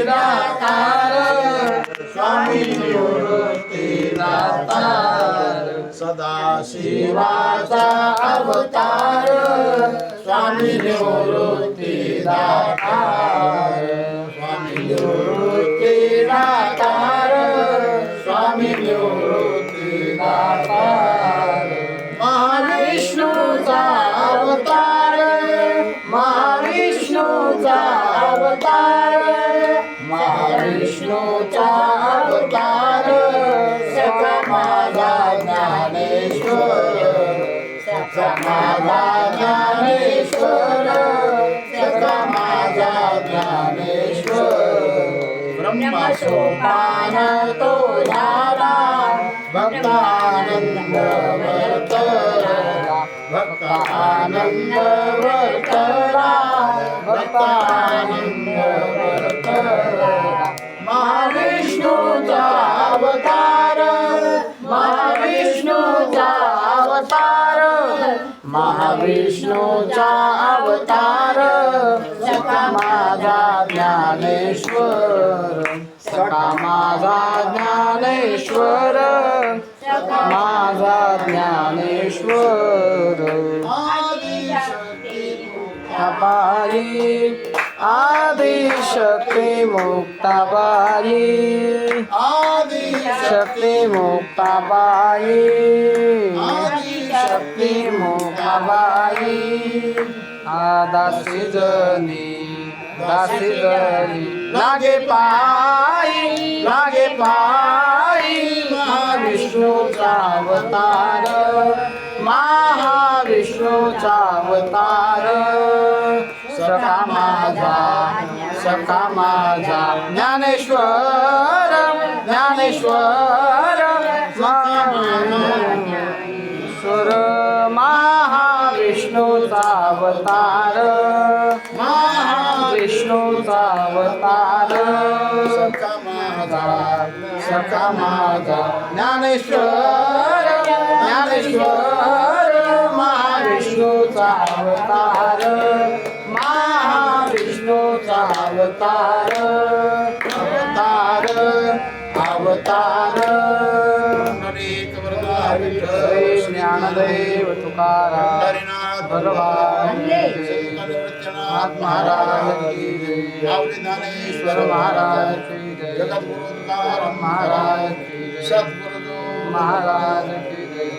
दातार स्वामी निवृत्ती दातार सदाशिवाचा अवतार स्वामी निवृत्ती दातार स्वामी निवृत्ती दातार स्वामी निवृत्ती दातार महाविष्णूचा अवतार महाविष्णूचा अवतार महाविष्णूचा अवतार सखा माझा ज्ञानेश्वर सखा माझा ज्ञानेश्वर सखा माझा ज्ञानेश्वर ब्रह्मसोपान तो झाला भक्तानंद वर्तला भक्तानंद वर्तला भक्तानंद वर्तला महाविष्णूचा अवतार महाविष्णूचा अवतार महाविष्णूचा अवतार सखा माझा ज्ञानेश्वर सखा माझा ज्ञानेश्वर माझा ज्ञानेश्वर मुक्ताबाई आदिशक्ती मुक्ताबाई आदिशक्ती मुक्ताबाई आदिशक्ती मुक्ताबाई दासी जनी लागे पायी महाविष्णूचा अवतार महाविष्णूचा अवतार सखा माझा ज्ञानेश्वर ज्ञानेश्वर महाविष्णूर महाविष्णूचा अवतार महाविष्णूचा अवतार सखा माझा ज्ञानेश्वर ज्ञानेश्वर महाविष्णूचा अवतार महाविष्णूचा अवतार अवतार अवतार ज्ञानदेव तुकाराम भगवान महाराज की जय ज्ञानेश्वर महाराज की जय जगद्गुरु तुकाराम महाराज की जय सद्गुरु महाराज की जय।